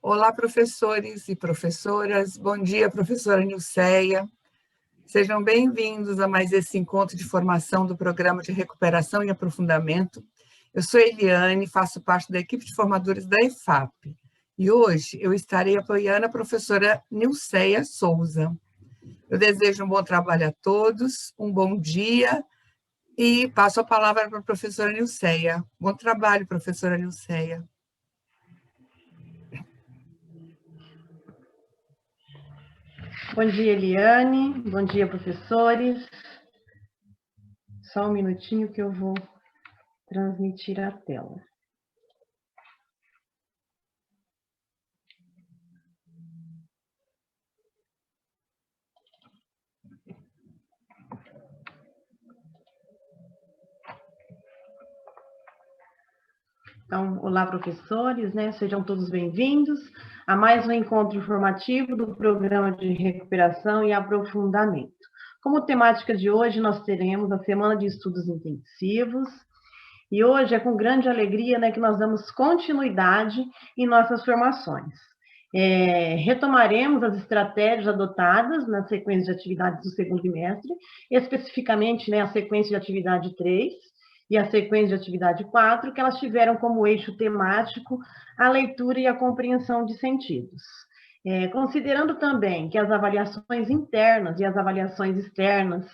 Olá, professores e professoras. Bom dia, professora Nilceia. Sejam bem-vindos a mais esse encontro de formação do Programa de Recuperação e Aprofundamento. Eu sou Eliane, faço parte da equipe de formadores da EFAP. E hoje eu estarei apoiando a professora Nilceia Souza. Eu desejo um bom trabalho a todos, um bom dia e passo a palavra para a professora Nilceia. Bom trabalho, professora Nilceia. Bom dia, Eliane. Bom dia, professores. Só um minutinho que eu vou transmitir a tela. Então, olá, professores, né? Sejam todos bem-vindos a mais um encontro informativo do Programa de Recuperação e Aprofundamento. Como temática de hoje, nós teremos a Semana de Estudos Intensivos, e hoje é com grande alegria, né, que nós damos continuidade em nossas formações. Retomaremos as estratégias adotadas na sequência de atividades do segundo bimestre, especificamente, né, a sequência de atividade 3, e a sequência de atividade 4, que elas tiveram como eixo temático a leitura e a compreensão de sentidos. Considerando também que as avaliações internas e as avaliações externas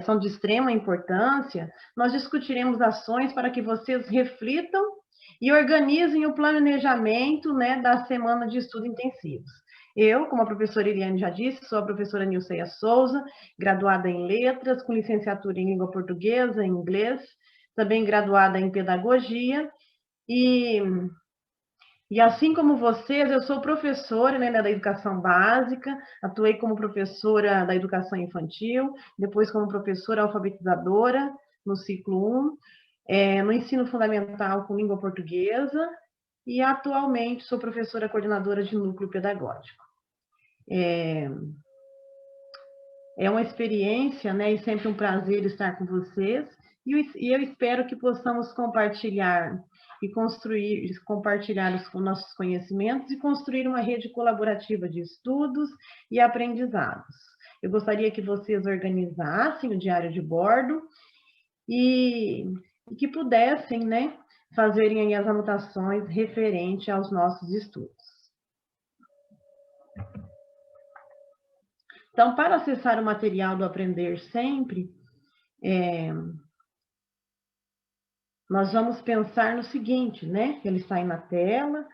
são de extrema importância, nós discutiremos ações para que vocês reflitam e organizem o planejamento, né, da semana de estudo intensivos. Eu, como a professora Eliane já disse, sou a professora Nilceia Souza, graduada em Letras, com licenciatura em Língua Portuguesa e Inglês, também graduada em Pedagogia, e assim como vocês, eu sou professora, né, da Educação Básica, atuei como professora da Educação Infantil, depois como professora alfabetizadora no ciclo 1, no ensino fundamental com língua portuguesa, e atualmente sou professora coordenadora de núcleo pedagógico. É uma experiência, né, e sempre um prazer estar com vocês, e eu espero que possamos compartilhar os nossos conhecimentos e construir uma rede colaborativa de estudos e aprendizados. Eu gostaria que vocês organizassem o diário de bordo e que pudessem, né, fazerem aí as anotações referentes aos nossos estudos. Então, para acessar o material do Aprender Sempre, nós vamos pensar no seguinte, né? Ele está aí na tela,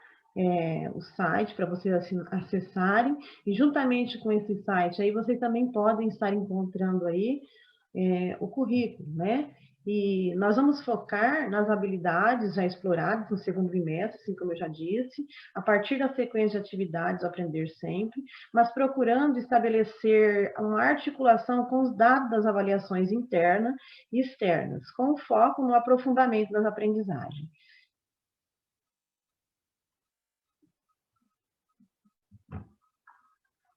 o site para vocês acessarem, e juntamente com esse site aí, vocês também podem estar encontrando aí o currículo, né? E nós vamos focar nas habilidades já exploradas no segundo bimestre, assim como eu já disse, a partir da sequência de atividades do Aprender Sempre, mas procurando estabelecer uma articulação com os dados das avaliações internas e externas, com foco no aprofundamento das aprendizagens.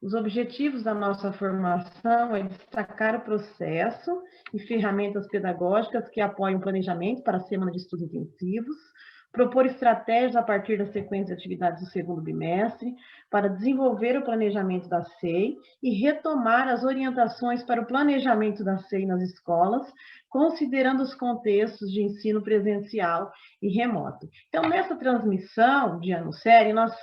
Os objetivos da nossa formação é destacar o processo e ferramentas pedagógicas que apoiam o planejamento para a semana de estudos intensivos, propor estratégias a partir da sequência de atividades do segundo bimestre, para desenvolver o planejamento da SEI e retomar as orientações para o planejamento da SEI nas escolas, considerando os contextos de ensino presencial e remoto. Então, nessa transmissão de ano série, nós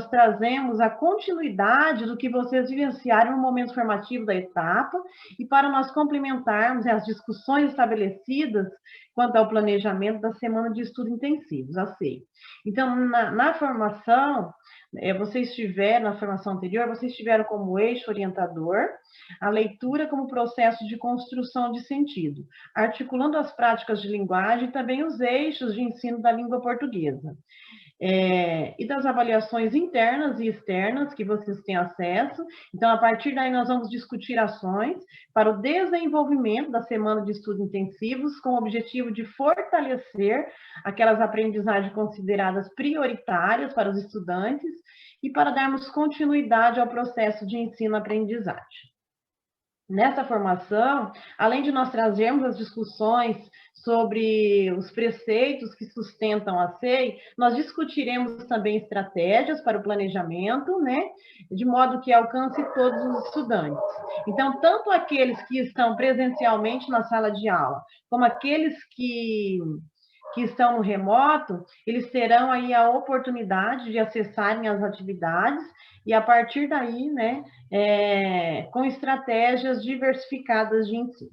trazemos a continuidade do que vocês vivenciaram no momento formativo da etapa e para nós complementarmos as discussões estabelecidas quanto ao planejamento da semana de estudo intensivos, a SEI. Então, na formação, na formação anterior, vocês tiveram como eixo orientador a leitura como processo de construção de sentido, articulando as práticas de linguagem e também os eixos de ensino da língua portuguesa. E das avaliações internas e externas que vocês têm acesso. Então, a partir daí, nós vamos discutir ações para o desenvolvimento da semana de estudos intensivos com o objetivo de fortalecer aquelas aprendizagens consideradas prioritárias para os estudantes e para darmos continuidade ao processo de ensino-aprendizagem. Nessa formação, além de nós trazermos as discussões sobre os preceitos que sustentam a SEI, nós discutiremos também estratégias para o planejamento, né, de modo que alcance todos os estudantes. Então, tanto aqueles que estão presencialmente na sala de aula, como aqueles que estão no remoto, eles terão aí a oportunidade de acessarem as atividades e, a partir daí, né, com estratégias diversificadas de ensino.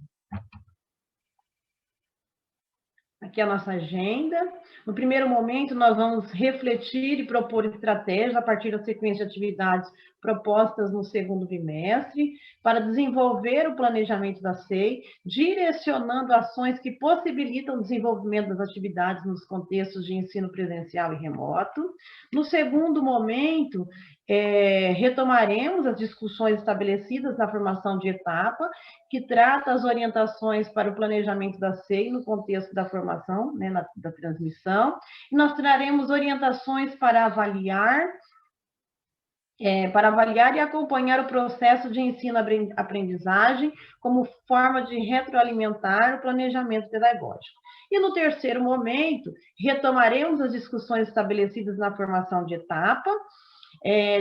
Aqui é a nossa agenda. No primeiro momento, nós vamos refletir e propor estratégias a partir da sequência de atividades propostas no segundo bimestre, para desenvolver o planejamento da SEI, direcionando ações que possibilitam o desenvolvimento das atividades nos contextos de ensino presencial e remoto. No segundo momento, retomaremos as discussões estabelecidas na formação de etapa, que trata as orientações para o planejamento da SEI no contexto da formação, né, da transmissão, e nós traremos orientações para avaliar e acompanhar o processo de ensino-aprendizagem como forma de retroalimentar o planejamento pedagógico. E no terceiro momento, retomaremos as discussões estabelecidas na formação de etapa,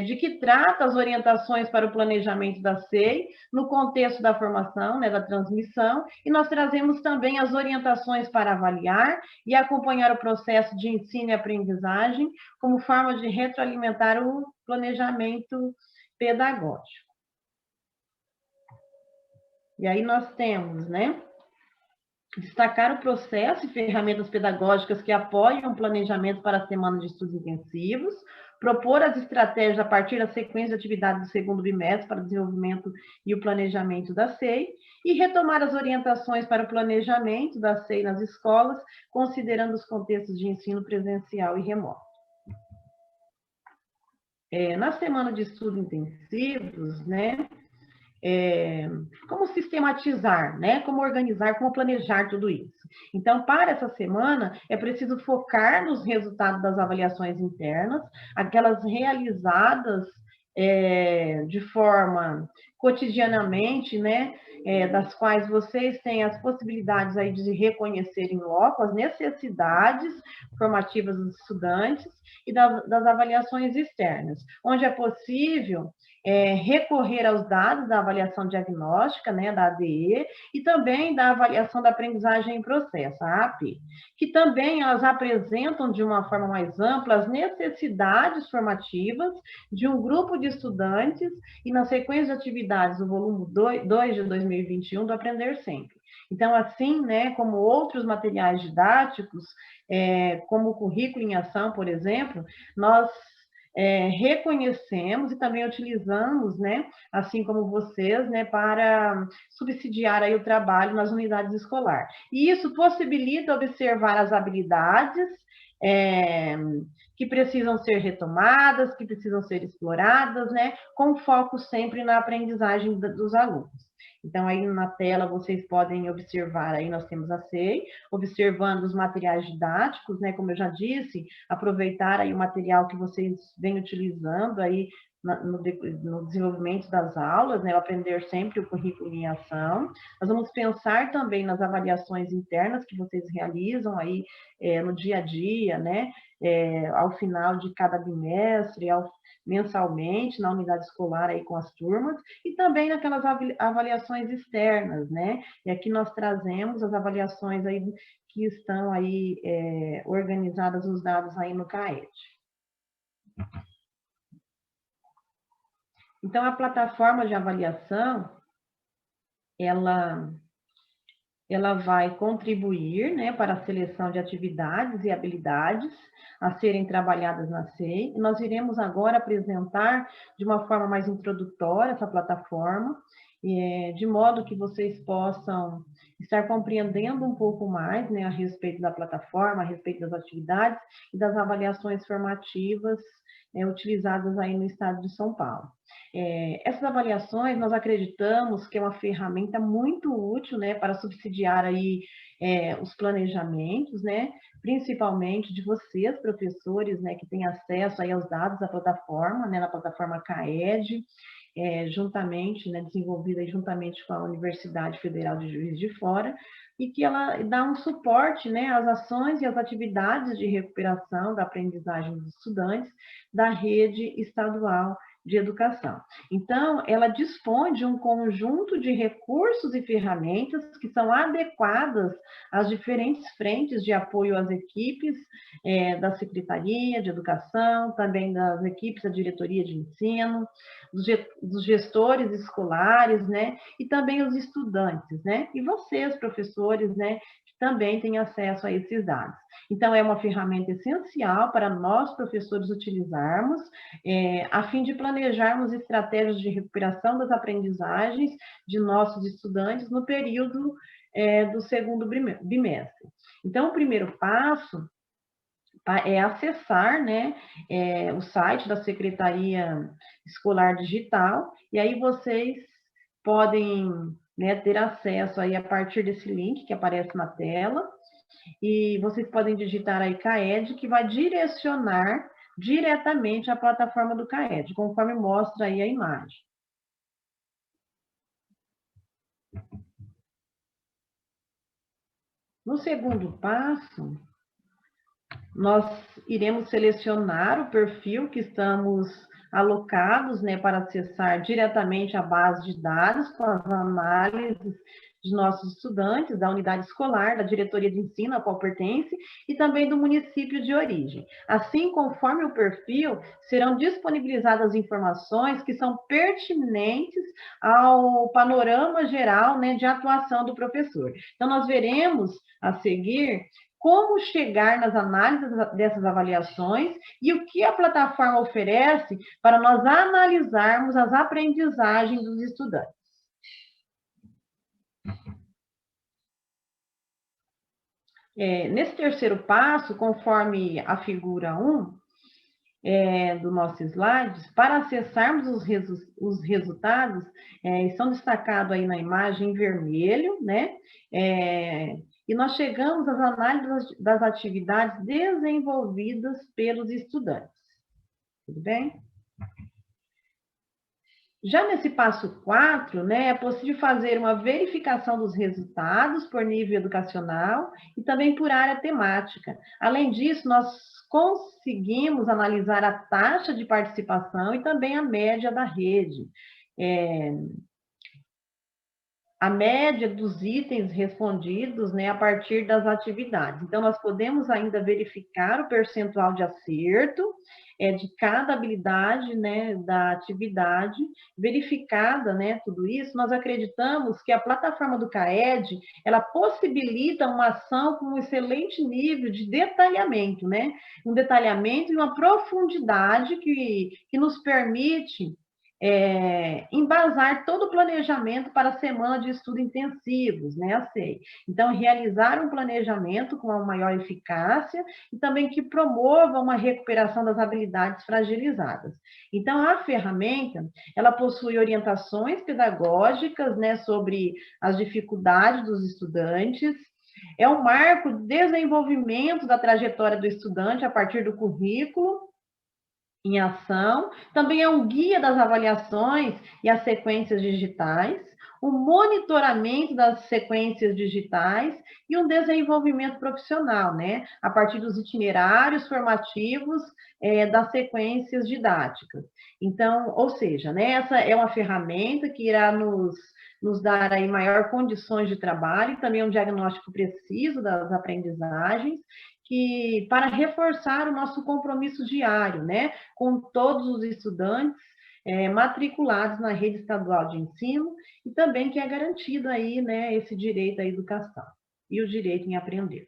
de que trata as orientações para o planejamento da SEI no contexto da formação, né, da transmissão, e nós trazemos também as orientações para avaliar e acompanhar o processo de ensino e aprendizagem como forma de retroalimentar o planejamento pedagógico. E aí nós temos, né, destacar o processo e ferramentas pedagógicas que apoiam o planejamento para a semana de estudos intensivos, propor as estratégias a partir da sequência de atividades do segundo bimestre para o desenvolvimento e o planejamento da SEI, e retomar as orientações para o planejamento da SEI nas escolas, considerando os contextos de ensino presencial e remoto. Na semana de estudos intensivos, né, como sistematizar, né? Como organizar, como planejar tudo isso. Então, para essa semana, é preciso focar nos resultados das avaliações internas, aquelas realizadas de forma cotidianamente, né? Das quais vocês têm as possibilidades aí de reconhecer em loco as necessidades formativas dos estudantes e das avaliações externas, onde é possível recorrer aos dados da avaliação diagnóstica, né, da ADE, e também da avaliação da aprendizagem em processo, a AP, que também elas apresentam de uma forma mais ampla as necessidades formativas de um grupo de estudantes e na sequência de atividades do volume 2 de 2021 do Aprender Sempre. Então, assim, né, como outros materiais didáticos, como o currículo em ação, por exemplo, nós reconhecemos e também utilizamos, né, assim como vocês, né, para subsidiar aí o trabalho nas unidades escolares. E isso possibilita observar as habilidades que precisam ser retomadas, que precisam ser exploradas, né, com foco sempre na aprendizagem dos alunos. Então, aí na tela vocês podem observar, aí nós temos a SEI, observando os materiais didáticos, né, como eu já disse, aproveitar aí o material que vocês vêm utilizando aí no desenvolvimento das aulas, né, o Aprender Sempre, o currículo em ação. Nós vamos pensar também nas avaliações internas que vocês realizam aí no dia a dia, né, ao final de cada bimestre, mensalmente na unidade escolar aí com as turmas, e também naquelas avaliações externas, né? E aqui nós trazemos as avaliações aí que estão aí organizadas os dados aí no CAED. Então, a plataforma de avaliação, ela vai contribuir, né, para a seleção de atividades e habilidades a serem trabalhadas na SEI. E nós iremos agora apresentar de uma forma mais introdutória essa plataforma, de modo que vocês possam estar compreendendo um pouco mais, né, a respeito da plataforma, a respeito das atividades e das avaliações formativas utilizadas aí no estado de São Paulo. Essas avaliações, nós acreditamos que é uma ferramenta muito útil, né, para subsidiar aí os planejamentos, né, principalmente de vocês, professores, né, que têm acesso aí aos dados da plataforma, né, na plataforma CAED, juntamente, né, desenvolvida juntamente com a Universidade Federal de Juiz de Fora, e que ela dá um suporte, né, às ações e às atividades de recuperação da aprendizagem dos estudantes da rede estadual de educação. Então, ela dispõe de um conjunto de recursos e ferramentas que são adequadas às diferentes frentes de apoio às equipes da Secretaria de Educação, também das equipes da Diretoria de Ensino, dos gestores escolares, né, e também os estudantes, né, e vocês, professores, né, que também têm acesso a esses dados. Então, é uma ferramenta essencial para nós, professores, utilizarmos, a fim de planejarmos estratégias de recuperação das aprendizagens de nossos estudantes no período do segundo bimestre. Então, o primeiro passo é acessar, né, o site da Secretaria Escolar Digital, e aí vocês podem, né, ter acesso aí a partir desse link que aparece na tela, e vocês podem digitar aí CAED, que vai direcionar diretamente à plataforma do CAED, conforme mostra aí a imagem. No segundo passo, nós iremos selecionar o perfil que estamos alocados, né, para acessar diretamente a base de dados com as análises de nossos estudantes, da unidade escolar, da diretoria de ensino a qual pertence, e também do município de origem. Assim, conforme o perfil, serão disponibilizadas informações que são pertinentes ao panorama geral, né, de atuação do professor. Então, nós veremos a seguir como chegar nas análises dessas avaliações e o que a plataforma oferece para nós analisarmos as aprendizagens dos estudantes. Nesse terceiro passo, conforme a figura 1 do nosso slide, para acessarmos os resultados, estão destacados aí na imagem em vermelho, né? E nós chegamos às análises das atividades desenvolvidas pelos estudantes. Tudo bem? Já nesse passo 4, né, é possível fazer uma verificação dos resultados por nível educacional e também por área temática. Além disso, nós conseguimos analisar a taxa de participação e também a média da rede. A média dos itens respondidos, né, a partir das atividades. Então, nós podemos ainda verificar o percentual de acerto de cada habilidade, né, da atividade, verificada, né, tudo isso, nós acreditamos que a plataforma do CAED, ela possibilita uma ação com um excelente nível de detalhamento, né, um detalhamento e uma profundidade que nos permite embasar todo o planejamento para a semana de estudo intensivos, né, a SEI. Então, realizar um planejamento com uma maior eficácia e também que promova uma recuperação das habilidades fragilizadas. Então, a ferramenta, ela possui orientações pedagógicas, né, sobre as dificuldades dos estudantes, é um marco de desenvolvimento da trajetória do estudante a partir do currículo em ação, também é um guia das avaliações e as sequências digitais, o monitoramento das sequências digitais e um desenvolvimento profissional, né, a partir dos itinerários formativos das sequências didáticas. Então, ou seja, né, essa é uma ferramenta que irá nos dar aí maior condições de trabalho e também um diagnóstico preciso das aprendizagens, que para reforçar o nosso compromisso diário, né, com todos os estudantes matriculados na rede estadual de ensino e também que é garantido aí, né, esse direito à educação e o direito em aprender.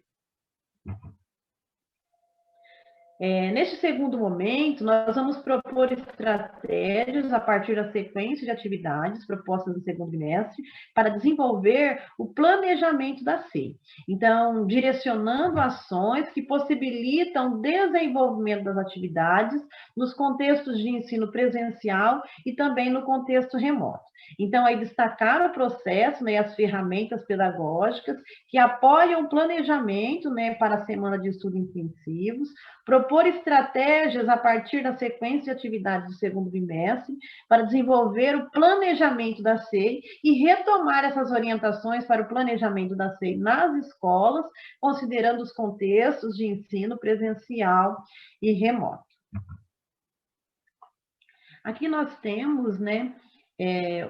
Neste segundo momento, nós vamos propor estratégias a partir da sequência de atividades propostas no segundo bimestre para desenvolver o planejamento da SEI. Então, direcionando ações que possibilitam o desenvolvimento das atividades nos contextos de ensino presencial e também no contexto remoto. Então, aí destacar o processo, né, as ferramentas pedagógicas que apoiam o planejamento, né, para a semana de estudo intensivos, propor estratégias a partir da sequência de atividades do segundo bimestre para desenvolver o planejamento da SEI e retomar essas orientações para o planejamento da SEI nas escolas, considerando os contextos de ensino presencial e remoto. Aqui nós temos, né,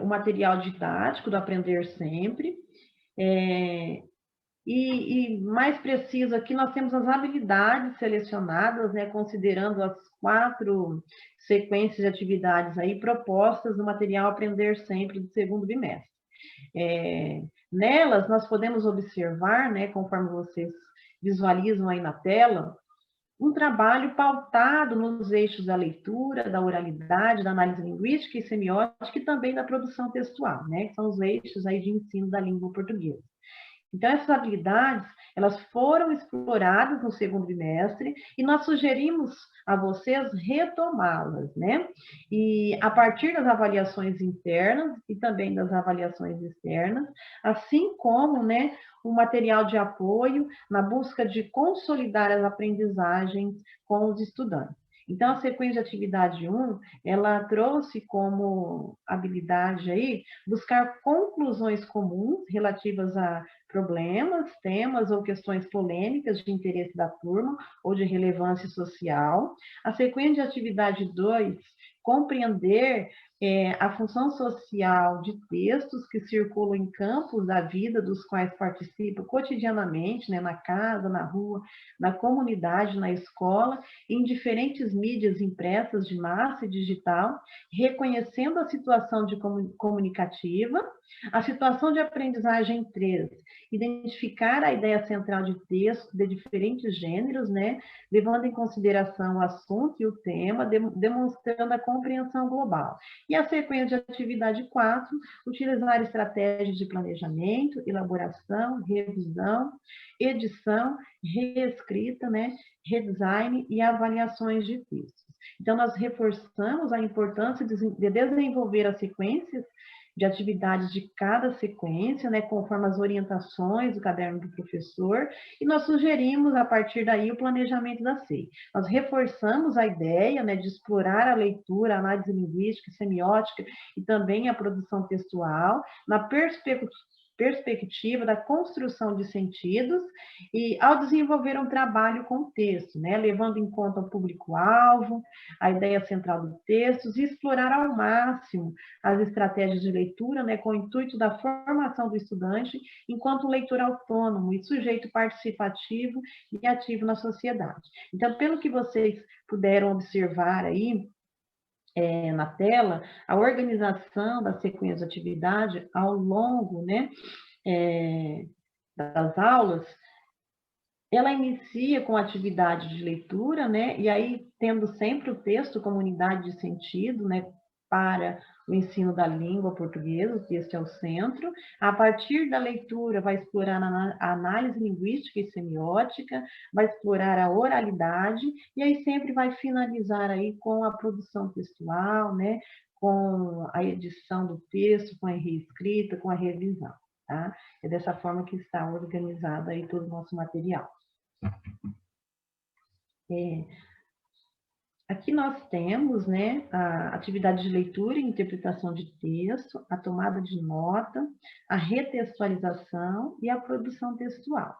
o material didático do Aprender Sempre, e mais preciso aqui, nós temos as habilidades selecionadas, né, considerando as 4 sequências de atividades aí propostas no material Aprender Sempre do segundo bimestre. Nelas, nós podemos observar, né, conforme vocês visualizam aí na tela, um trabalho pautado nos eixos da leitura, da oralidade, da análise linguística e semiótica e também da produção textual, né, que são os eixos aí de ensino da língua portuguesa. Então, essas habilidades, elas foram exploradas no segundo bimestre e nós sugerimos a vocês retomá-las, né? E a partir das avaliações internas e também das avaliações externas, assim como, né, o material de apoio na busca de consolidar as aprendizagens com os estudantes. Então, a sequência de atividade 1, ela trouxe como habilidade aí buscar conclusões comuns relativas a problemas, temas ou questões polêmicas de interesse da turma ou de relevância social. A sequência de atividade 2, compreender a função social de textos que circulam em campos da vida dos quais participa cotidianamente, né, na casa, na rua, na comunidade, na escola, em diferentes mídias impressas de massa e digital, reconhecendo a situação de comunicativa, a situação de aprendizagem 3, identificar a ideia central de texto de diferentes gêneros, né, levando em consideração o assunto e o tema, demonstrando a compreensão global. E a sequência de atividade 4, utilizar estratégias de planejamento, elaboração, revisão, edição, reescrita, né, redesign e avaliações de textos. Então, nós reforçamos a importância de desenvolver as sequências de atividades de cada sequência, né, conforme as orientações do caderno do professor, e nós sugerimos, a partir daí, o planejamento da SEI. Nós reforçamos a ideia, né, de explorar a leitura, a análise linguística, semiótica e também a produção textual, na perspectiva da construção de sentidos e ao desenvolver um trabalho com o texto, né, levando em conta o público-alvo, a ideia central do texto e explorar ao máximo as estratégias de leitura, né, com o intuito da formação do estudante enquanto leitor autônomo e sujeito participativo e ativo na sociedade. Então, pelo que vocês puderam observar aí, na tela, a organização da sequência de atividade ao longo, né, das aulas, ela inicia com atividade de leitura, né, e aí tendo sempre o texto como unidade de sentido, né, para o ensino da língua portuguesa, o texto é o centro. A partir da leitura, vai explorar a análise linguística e semiótica, vai explorar a oralidade, e aí sempre vai finalizar aí com a produção textual, né, com a edição do texto, com a reescrita, com a revisão. Tá? É dessa forma que está organizado aí todo o nosso material. Aqui nós temos, né, a atividade de leitura e interpretação de texto, a tomada de nota, a retextualização e a produção textual.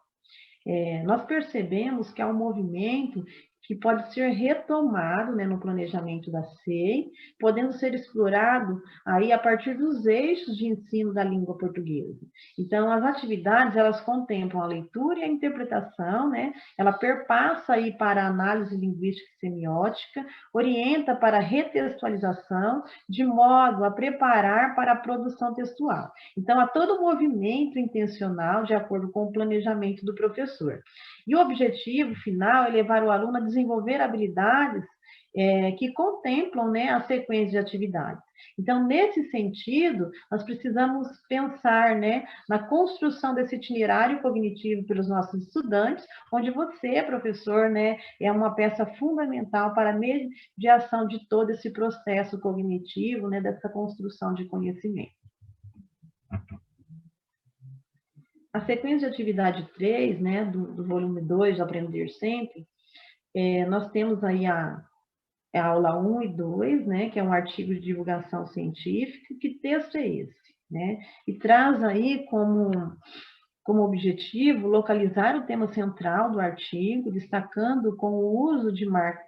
Nós percebemos que há um movimento que pode ser retomado, né, no planejamento da SEI, podendo ser explorado aí a partir dos eixos de ensino da língua portuguesa. Então, as atividades, elas contemplam a leitura e a interpretação, né? Ela perpassa aí para a análise linguística e semiótica, orienta para a retextualização, de modo a preparar para a produção textual. Então, há todo um movimento intencional de acordo com o planejamento do professor. E o objetivo final é levar o aluno a desenvolver habilidades que contemplam, né, a sequência de atividades. Então, nesse sentido, nós precisamos pensar, né, na construção desse itinerário cognitivo pelos nossos estudantes, onde você, professor, né, é uma peça fundamental para a mediação de todo esse processo cognitivo, né, dessa construção de conhecimento. a sequência de atividade 3, né, do volume 2, de Aprender Sempre, nós temos aí a aula 1 e 2, né, que é um artigo de divulgação científica. Que texto é esse? Né? E traz aí como objetivo localizar o tema central do artigo, destacando com o uso de marca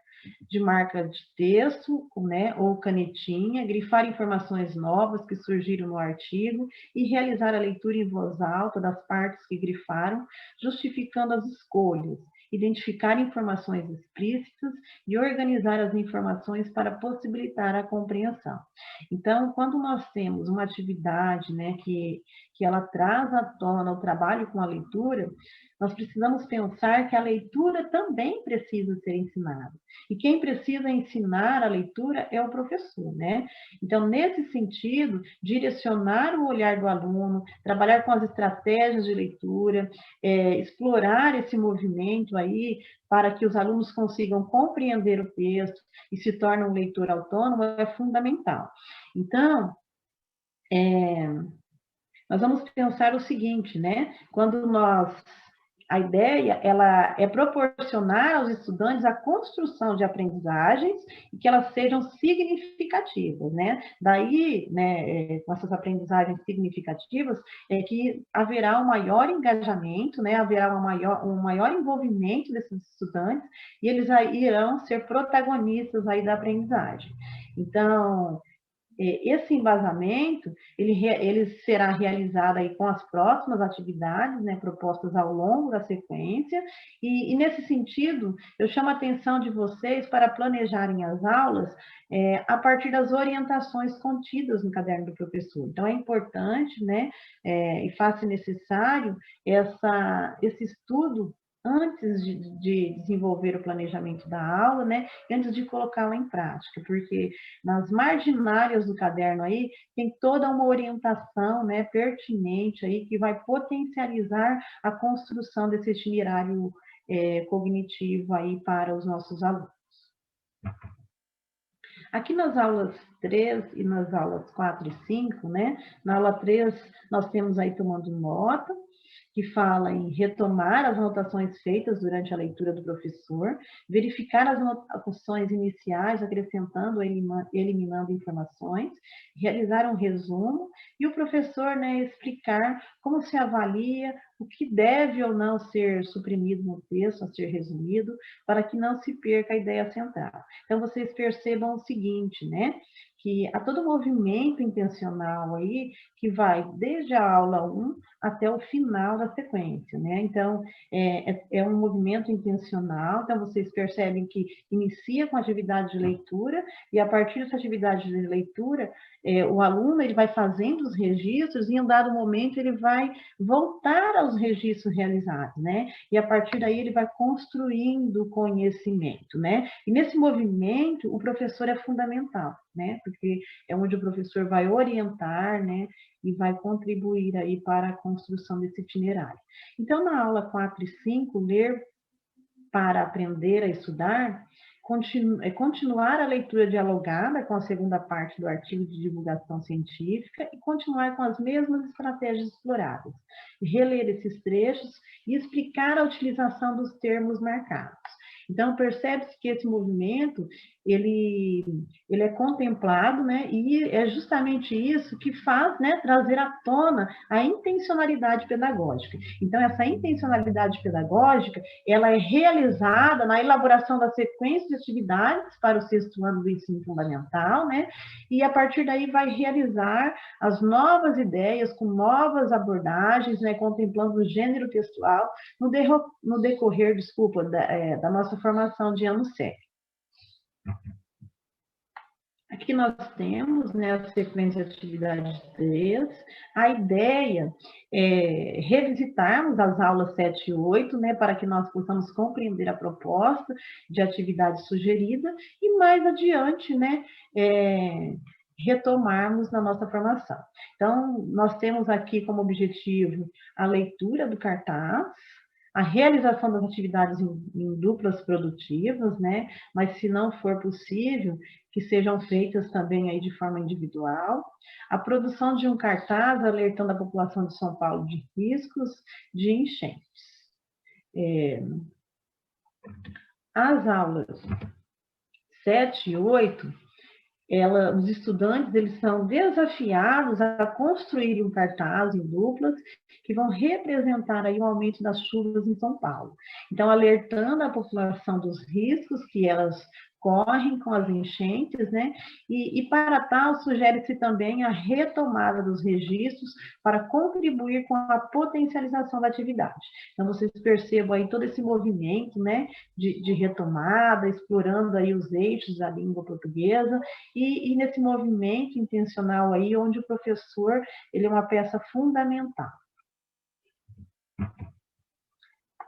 de texto, né, ou canetinha, grifar informações novas que surgiram no artigo e realizar a leitura em voz alta das partes que grifaram, justificando as escolhas, identificar informações explícitas e organizar as informações para possibilitar a compreensão. Então, quando nós temos uma atividade, né, que ela traz à tona o trabalho com a leitura, nós precisamos pensar que a leitura também precisa ser ensinada. E quem precisa ensinar a leitura é o professor, né? Então, nesse sentido, direcionar o olhar do aluno, trabalhar com as estratégias de leitura, explorar esse movimento aí para que os alunos consigam compreender o texto e se tornem um leitor autônomo é fundamental. Então, nós vamos pensar o seguinte, né? A ideia, ela é proporcionar aos estudantes a construção de aprendizagens e que elas sejam significativas, né? Daí, né, com essas aprendizagens significativas, é que haverá um maior engajamento, né? Haverá um maior envolvimento desses estudantes e eles aí irão ser protagonistas aí da aprendizagem. Então, esse embasamento, ele será realizado aí com as próximas atividades, né, propostas ao longo da sequência, e nesse sentido, eu chamo a atenção de vocês para planejarem as aulas a partir das orientações contidas no caderno do professor. Então, é importante, né, e faz-se necessário esse estudo antes de desenvolver o planejamento da aula, né, antes de colocá-la em prática, porque nas marginárias do caderno aí tem toda uma orientação, né, pertinente aí que vai potencializar a construção desse itinerário cognitivo aí para os nossos alunos. Aqui nas aulas 3 e nas aulas 4 e 5, né, na aula 3 nós temos aí tomando nota, que fala em retomar as anotações feitas durante a leitura do professor, verificar as anotações iniciais, acrescentando ou eliminando informações, realizar um resumo e o professor, né, explicar como se avalia o que deve ou não ser suprimido no texto, a ser resumido, para que não se perca a ideia central. Então, vocês percebam o seguinte, né, que há todo um movimento intencional aí, que vai desde a aula 1 até o final da sequência, né? Então, é um movimento intencional, então vocês percebem que inicia com atividade de leitura, e a partir dessa atividade de leitura, o aluno ele vai fazendo os registros, e em um dado momento ele vai voltar aos registros realizados, né? E a partir daí ele vai construindo conhecimento, né? E nesse movimento, o professor é fundamental, né? Porque é onde o professor vai orientar, né? E vai contribuir aí para a construção desse itinerário. Então, na aula 4 e 5, ler para aprender a estudar, continuar a leitura dialogada com a segunda parte do artigo de divulgação científica e continuar com as mesmas estratégias exploradas. Reler esses trechos e explicar a utilização dos termos marcados. Então, percebe-se que esse movimento, ele é contemplado, né, e é justamente isso que faz, né, trazer à tona a intencionalidade pedagógica. Então, essa intencionalidade pedagógica, ela é realizada na elaboração da sequência de atividades para o 6º ano do ensino fundamental, né, e a partir daí vai realizar as novas ideias com novas abordagens, né, contemplando o gênero textual no decorrer, da nossa formação de ano 7. Aqui nós temos, né, a sequência de atividade 3. A ideia é revisitarmos as aulas 7 e 8, né, para que nós possamos compreender a proposta de atividade sugerida e mais adiante, né, retomarmos na nossa formação. Então, nós temos aqui como objetivo a leitura do cartaz, a realização das atividades em duplas produtivas, né? Mas se não for possível, que sejam feitas também aí de forma individual. A produção de um cartaz alertando a população de São Paulo de riscos de enchentes. As aulas 7 e 8, os estudantes eles são desafiados a construir um cartaz em duplas que vão representar aí o aumento das chuvas em São Paulo. Então, alertando a população dos riscos que elas correm com as enchentes, né? E para tal, sugere-se também a retomada dos registros para contribuir com a potencialização da atividade. Então, vocês percebam aí todo esse movimento, né? De retomada, explorando aí os eixos da língua portuguesa, e nesse movimento intencional aí, onde o professor ele é uma peça fundamental.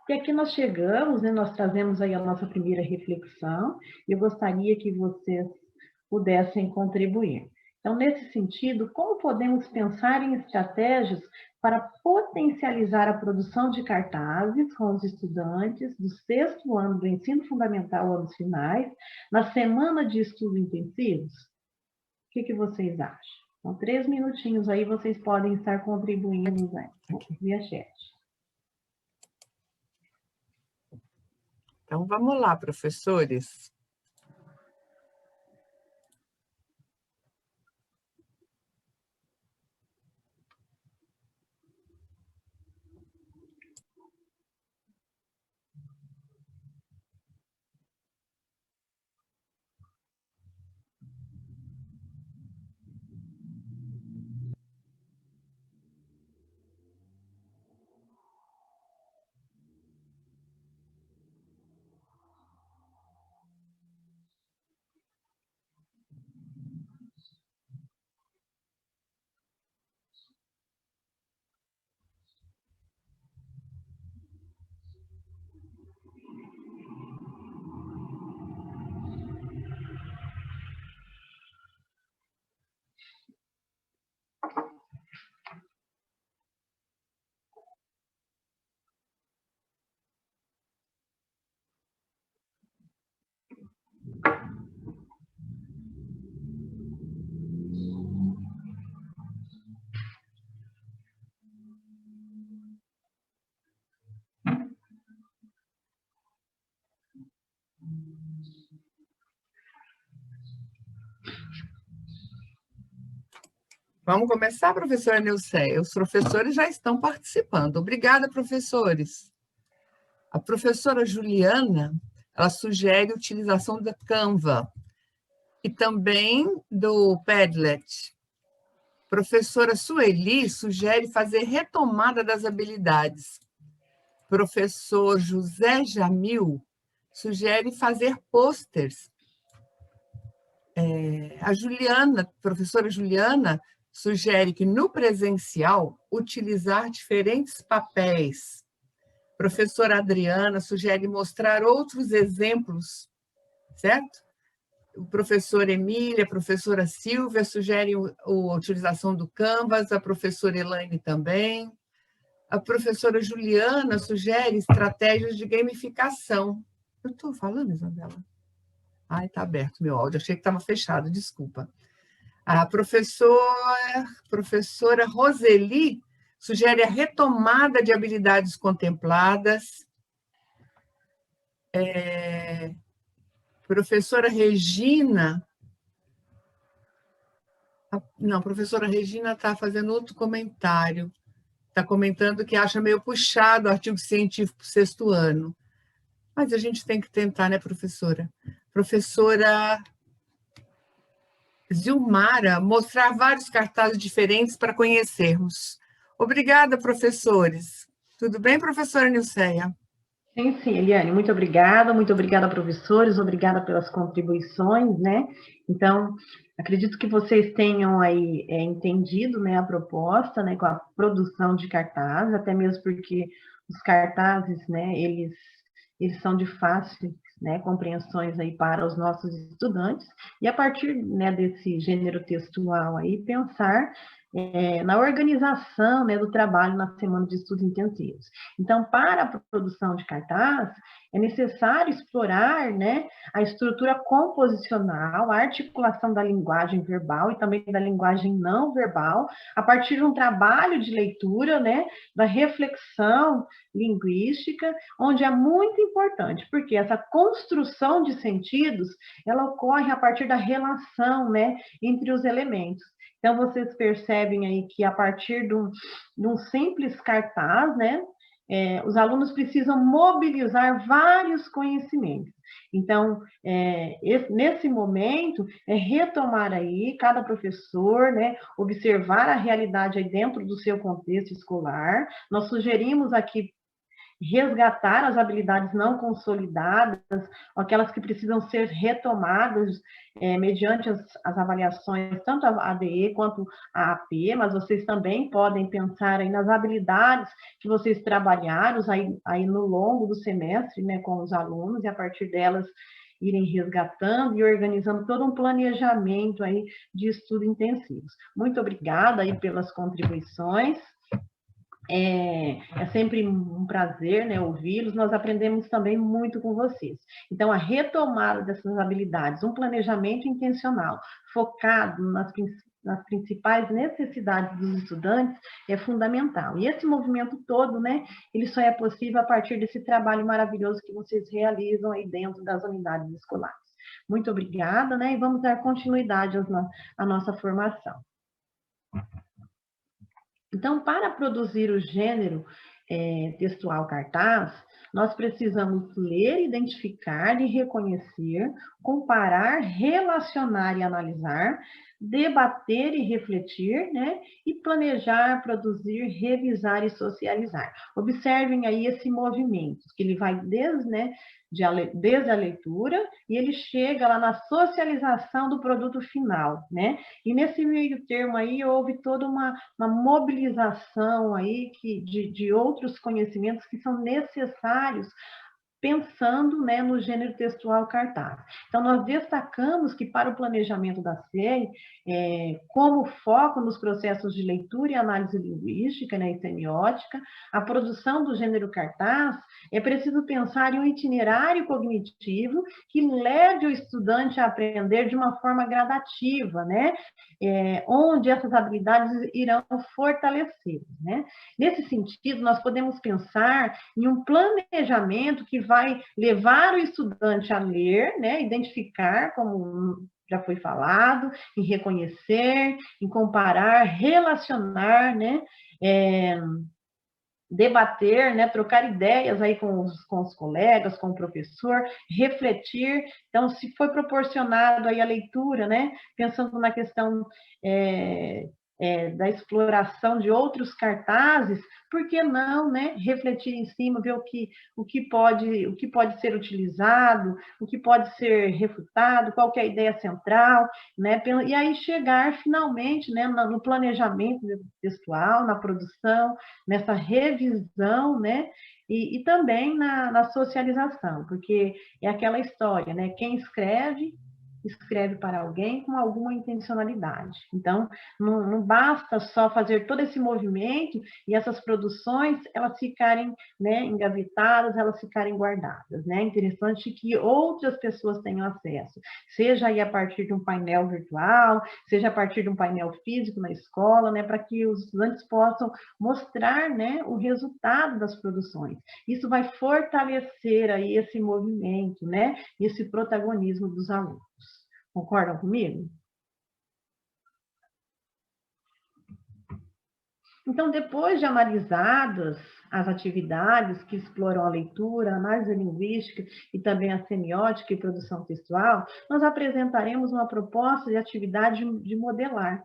E aqui nós chegamos, né, nós trazemos aí a nossa primeira reflexão, e eu gostaria que vocês pudessem contribuir. Então, nesse sentido, como podemos pensar em estratégias para potencializar a produção de cartazes com os estudantes do 6º ano do ensino fundamental, anos finais, na semana de estudos intensivos? O que vocês acham? Então, 3 minutinhos aí, vocês podem estar contribuindo, né, via chat. Então, vamos lá, professores. Vamos começar, professora Nilceia. Os professores já estão participando. Obrigada, professores. A professora Juliana, ela sugere a utilização da Canva e também do Padlet. Professora Sueli sugere fazer retomada das habilidades. Professor José Jamil sugere fazer pôsteres. A Juliana, professora Juliana, sugere que no presencial utilizar diferentes papéis. Professora Adriana sugere mostrar outros exemplos, certo? O professor Emília, a professora Silvia sugerem a utilização do Canvas, a professora Elaine também. A professora Juliana sugere estratégias de gamificação. Eu estou falando, Isabela? Ai, está aberto meu áudio, achei que estava fechado, desculpa. A professora Roseli sugere a retomada de habilidades contempladas. Professora Regina... Não, a professora Regina está fazendo outro comentário. Está comentando que acha meio puxado o artigo científico para o 6º ano. Mas a gente tem que tentar, né, professora? Professora Zilmara, mostrar vários cartazes diferentes para conhecermos. Obrigada, professores. Tudo bem, professora Nilceia? Sim, Eliane, muito obrigada, professores, obrigada pelas contribuições, né? Então, acredito que vocês tenham aí entendido, né, a proposta, né, com a produção de cartazes, até mesmo porque os cartazes, né, eles são de fácil, né, compreensões aí para os nossos estudantes, e a partir, né, desse gênero textual aí, pensar na organização, né, do trabalho na semana de estudos intensivos. Então, para a produção de cartaz, é necessário explorar, né, a estrutura composicional, a articulação da linguagem verbal e também da linguagem não verbal, a partir de um trabalho de leitura, né, da reflexão linguística, onde é muito importante, porque essa construção de sentidos, ela ocorre a partir da relação, né, entre os elementos. Então, vocês percebem aí que a partir de um simples cartaz, né, os alunos precisam mobilizar vários conhecimentos. Então, nesse momento, é retomar aí, cada professor, né, observar a realidade aí dentro do seu contexto escolar. Nós sugerimos aqui resgatar as habilidades não consolidadas, aquelas que precisam ser retomadas mediante as avaliações, tanto a ADE quanto a AP, mas vocês também podem pensar aí nas habilidades que vocês trabalharam aí no longo do semestre, né, com os alunos, e a partir delas irem resgatando e organizando todo um planejamento aí de estudo intensivos. Muito obrigada aí pelas contribuições. É sempre um prazer, né, ouvi-los, nós aprendemos também muito com vocês. Então, a retomada dessas habilidades, um planejamento intencional, focado nas principais necessidades dos estudantes, é fundamental. E esse movimento todo, né, ele só é possível a partir desse trabalho maravilhoso que vocês realizam aí dentro das unidades escolares. Muito obrigada, né, e vamos dar continuidade à nossa formação. Então, para produzir o gênero textual cartaz, nós precisamos ler, identificar e reconhecer, comparar, relacionar e analisar, debater e refletir, né? E planejar, produzir, revisar e socializar. Observem aí esse movimento, que ele vai desde a leitura e ele chega lá na socialização do produto final, né? E nesse meio termo aí houve toda uma mobilização aí de outros conhecimentos que são necessários pensando, né, no gênero textual cartaz. Então, nós destacamos que para o planejamento da série, como foco nos processos de leitura e análise linguística, né, e semiótica, a produção do gênero cartaz, é preciso pensar em um itinerário cognitivo que leve o estudante a aprender de uma forma gradativa, né, onde essas habilidades irão fortalecer, né. Nesse sentido, nós podemos pensar em um planejamento que vai levar o estudante a ler, né, identificar, como já foi falado, em reconhecer, em comparar, relacionar, né, debater, né, trocar ideias aí com os colegas, com o professor, refletir. Então, se foi proporcionado aí a leitura, né, pensando na questão da exploração de outros cartazes, por que não, né, refletir em cima, ver o que pode ser utilizado, o que pode ser refutado, qual que é a ideia central, né, e aí chegar finalmente, né, no planejamento textual, na produção, nessa revisão, né, e também na socialização, porque é aquela história, né, quem escreve para alguém com alguma intencionalidade. Então, não basta só fazer todo esse movimento e essas produções, elas ficarem, né, engavetadas, elas ficarem guardadas, né? É interessante que outras pessoas tenham acesso, seja aí a partir de um painel virtual, seja a partir de um painel físico na escola, né, para que os estudantes possam mostrar, né, o resultado das produções. Isso vai fortalecer aí esse movimento, né, esse protagonismo dos alunos. Concordam comigo? Então, depois de analisadas as atividades que exploram a leitura, a análise linguística e também a semiótica e produção textual, nós apresentaremos uma proposta de atividade de modelar,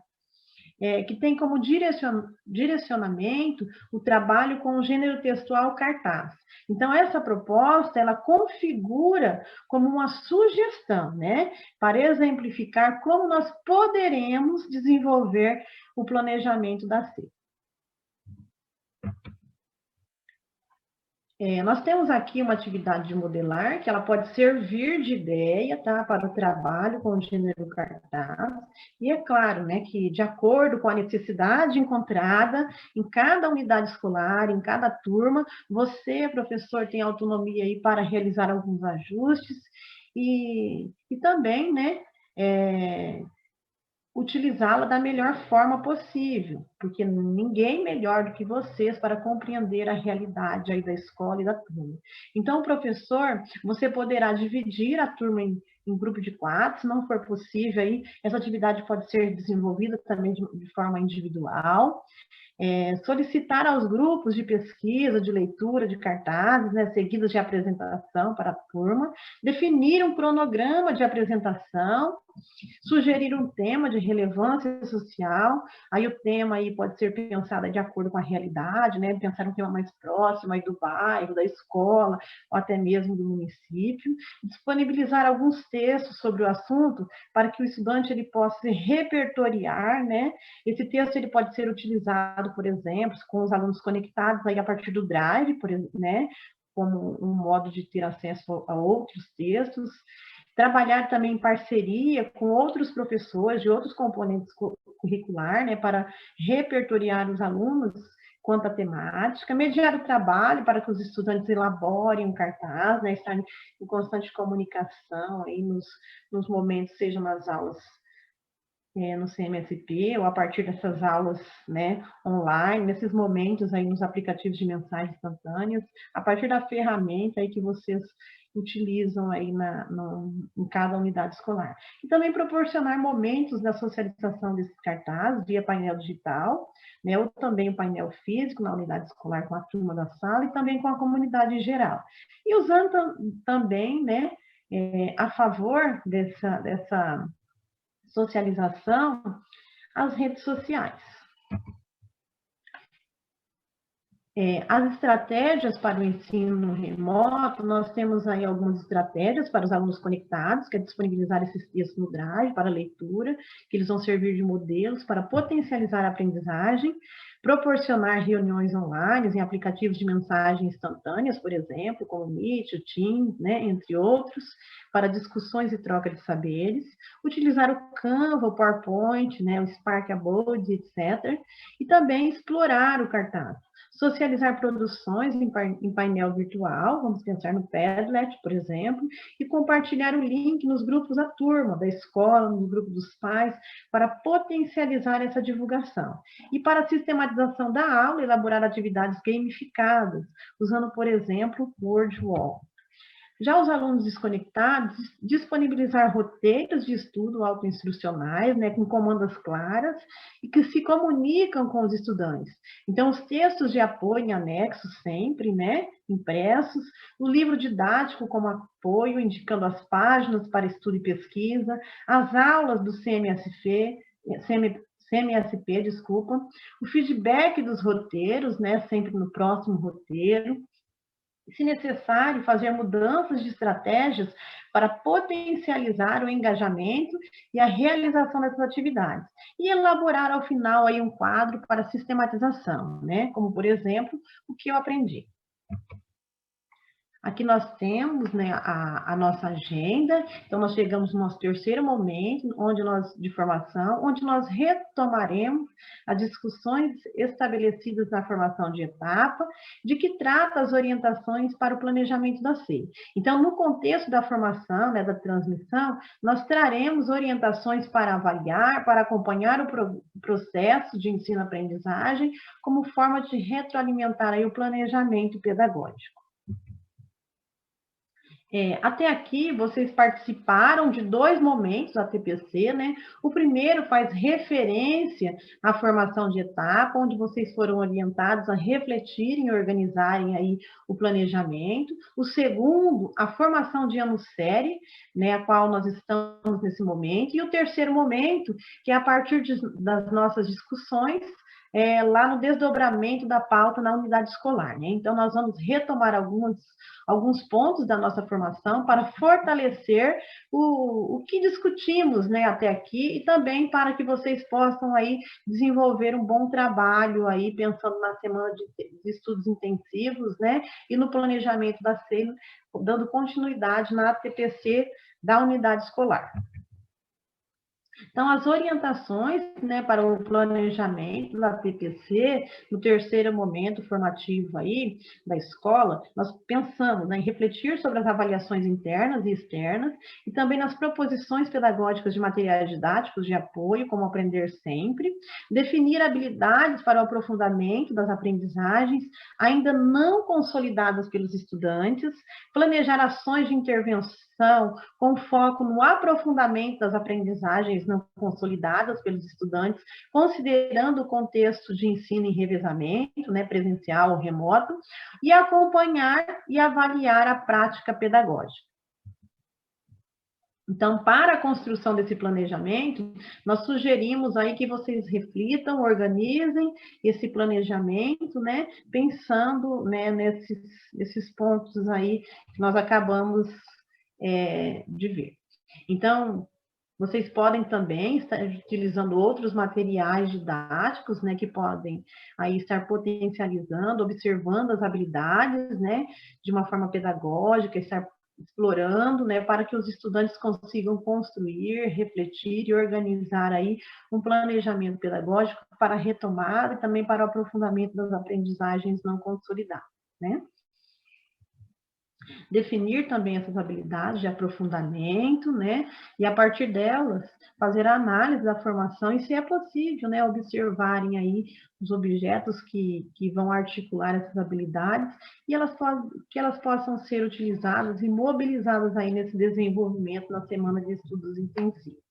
que tem como direcionamento o trabalho com o gênero textual cartaz. Então, essa proposta, ela configura como uma sugestão, né, para exemplificar como nós poderemos desenvolver o planejamento da série. Nós temos aqui uma atividade de modelar, que ela pode servir de ideia, tá, para o trabalho com o gênero cartaz, e é claro, né, que de acordo com a necessidade encontrada em cada unidade escolar, em cada turma, você, professor, tem autonomia aí para realizar alguns ajustes, e também, né, utilizá-la da melhor forma possível, porque ninguém melhor do que vocês para compreender a realidade aí da escola e da turma. Então, professor, você poderá dividir a turma em grupo de 4, se não for possível, aí, essa atividade pode ser desenvolvida também de forma individual. Solicitar aos grupos de pesquisa, de leitura, de cartazes, né, seguidos de apresentação para a turma, definir um cronograma de apresentação, sugerir um tema de relevância social, aí o tema aí pode ser pensado de acordo com a realidade, né? Pensar um tema mais próximo aí do bairro, da escola, ou até mesmo do município, disponibilizar alguns textos sobre o assunto para que o estudante ele possa se repertoriar, né? Esse texto ele pode ser utilizado, por exemplo, com os alunos conectados aí a partir do Drive, né? Como um modo de ter acesso a outros textos, trabalhar também em parceria com outros professores de outros componentes curricular, né, para repertoriar os alunos quanto à temática, mediar o trabalho para que os estudantes elaborem um cartaz, né, estar em constante comunicação aí nos momentos, seja nas aulas no CMSP, ou a partir dessas aulas, né, online, nesses momentos aí nos aplicativos de mensagens instantâneas, a partir da ferramenta aí que vocês utilizam aí em cada unidade escolar. E também proporcionar momentos da socialização desses cartazes via painel digital, né, ou também o painel físico na unidade escolar com a turma da sala e também com a comunidade em geral. E usando também, né, a favor dessa socialização, as redes sociais. As estratégias para o ensino remoto, nós temos aí algumas estratégias para os alunos conectados, que é disponibilizar esses textos no Drive para leitura, que eles vão servir de modelos para potencializar a aprendizagem, proporcionar reuniões online em aplicativos de mensagens instantâneas, por exemplo, como o Meet, o Teams, né, entre outros, para discussões e troca de saberes, utilizar o Canva, o PowerPoint, né, o Spark Abode, etc., e também explorar o cartaz. Socializar produções em painel virtual, vamos pensar no Padlet, por exemplo, e compartilhar o link nos grupos da turma, da escola, no grupo dos pais, para potencializar essa divulgação. E para a sistematização da aula, elaborar atividades gamificadas, usando, por exemplo, o WordWall. Já os alunos desconectados, disponibilizar roteiros de estudo autoinstrucionais, né, com comandas claras e que se comunicam com os estudantes. Então, os textos de apoio em anexos sempre, né, impressos, o livro didático como apoio, indicando as páginas para estudo e pesquisa, as aulas do CMSP, o feedback dos roteiros, né, sempre no próximo roteiro, se necessário, fazer mudanças de estratégias para potencializar o engajamento e a realização dessas atividades. E elaborar, ao final, aí um quadro para sistematização, né? Como, por exemplo, o que eu aprendi. Aqui nós temos, né, a nossa agenda, então nós chegamos no nosso terceiro momento de formação, onde nós retomaremos as discussões estabelecidas na formação de etapa, de que trata as orientações para o planejamento da CEI. Então, no contexto da formação, né, da transmissão, nós traremos orientações para avaliar, para acompanhar o processo de ensino-aprendizagem, como forma de retroalimentar aí o planejamento pedagógico. Até aqui, vocês participaram de 2 momentos da TPC, né? O primeiro faz referência à formação de etapa, onde vocês foram orientados a refletirem e organizarem aí o planejamento. O segundo, a formação de ano-série, né, a qual nós estamos nesse momento. E o terceiro momento, que é a partir das nossas discussões, lá no desdobramento da pauta na unidade escolar, né? Então, nós vamos retomar alguns pontos da nossa formação para fortalecer o que discutimos, né, até aqui, e também para que vocês possam aí desenvolver um bom trabalho aí, pensando na semana de estudos intensivos, né, e no planejamento da SEI, dando continuidade na TPC da unidade escolar. Então, as orientações, né, para o planejamento da TPC, no terceiro momento formativo aí da escola, nós pensamos, né, em refletir sobre as avaliações internas e externas e também nas proposições pedagógicas de materiais didáticos de apoio, como aprender sempre, definir habilidades para o aprofundamento das aprendizagens ainda não consolidadas pelos estudantes, planejar ações de intervenção com foco no aprofundamento das aprendizagens não consolidadas pelos estudantes, considerando o contexto de ensino em revezamento, né, presencial ou remoto, e acompanhar e avaliar a prática pedagógica. Então, para a construção desse planejamento, nós sugerimos aí que vocês reflitam, organizem esse planejamento, né, pensando, né, nesses pontos aí que nós acabamos de ver. Então, vocês podem também estar utilizando outros materiais didáticos, né, que podem aí estar potencializando, observando as habilidades, né, de uma forma pedagógica, estar explorando, né, para que os estudantes consigam construir, refletir e organizar aí um planejamento pedagógico para a retomada e também para o aprofundamento das aprendizagens não consolidadas, né? Definir também essas habilidades de aprofundamento, né? E a partir delas, fazer a análise da formação e, se é possível, né, observarem aí os objetos que vão articular essas habilidades e que elas possam ser utilizadas e mobilizadas aí nesse desenvolvimento na semana de estudos intensivos.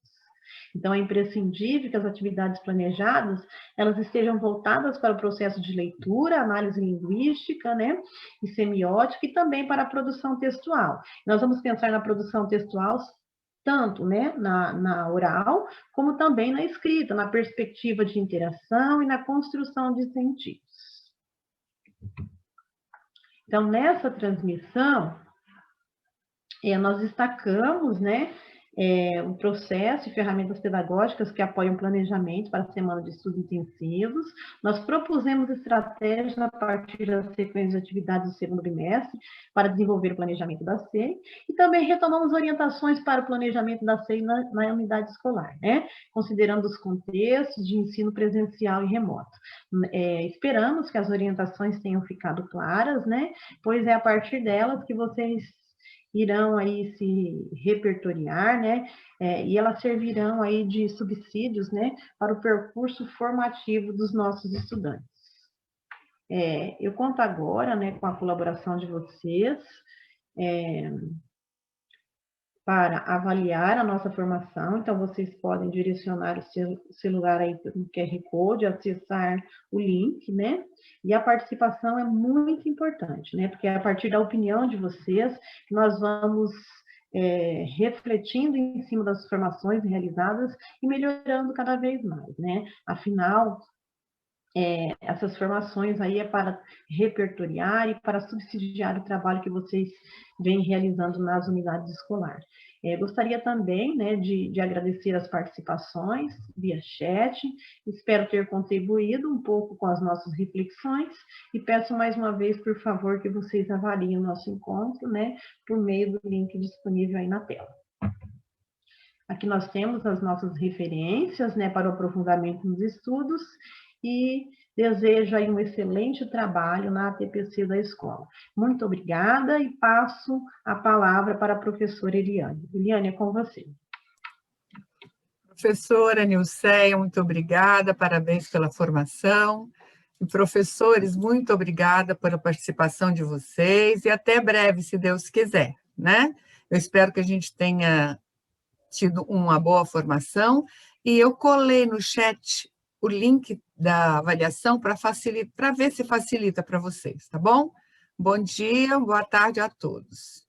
Então, é imprescindível que as atividades planejadas, elas estejam voltadas para o processo de leitura, análise linguística, né, e semiótica, e também para a produção textual. Nós vamos pensar na produção textual tanto, né, na oral, como também na escrita, na perspectiva de interação e na construção de sentidos. Então, nessa transmissão, nós destacamos, né, o processo e ferramentas pedagógicas que apoiam o planejamento para a semana de estudos intensivos. Nós propusemos estratégias a partir da sequência de atividades do segundo bimestre para desenvolver o planejamento da SEI e também retomamos orientações para o planejamento da SEI na unidade escolar, né? Considerando os contextos de ensino presencial e remoto. Esperamos que as orientações tenham ficado claras, né? Pois é a partir delas que vocês irão aí se repertoriar, né, e elas servirão aí de subsídios, né, para o percurso formativo dos nossos estudantes. Eu conto agora, né, com a colaboração de vocês, para avaliar a nossa formação. Então, vocês podem direcionar o seu celular aí no QR Code, acessar o link, né? E a participação é muito importante, né? Porque é a partir da opinião de vocês que nós vamos refletindo em cima das formações realizadas e melhorando cada vez mais, né? Afinal, essas formações aí é para repertoriar e para subsidiar o trabalho que vocês vêm realizando nas unidades escolares. Gostaria também, né, de agradecer as participações via chat, espero ter contribuído um pouco com as nossas reflexões e peço mais uma vez, por favor, que vocês avaliem o nosso encontro, né, por meio do link disponível aí na tela. Aqui nós temos as nossas referências, né, para o aprofundamento nos estudos e desejo aí um excelente trabalho na TPC da escola. Muito obrigada e passo a palavra para a professora Eliane. Eliane, é com você. Professora Nilceia, muito obrigada, parabéns pela formação. E professores, muito obrigada pela participação de vocês e até breve, se Deus quiser, né? Eu espero que a gente tenha tido uma boa formação e eu colei no chat o link da avaliação para ver se facilita para vocês, tá bom? Bom dia, boa tarde a todos.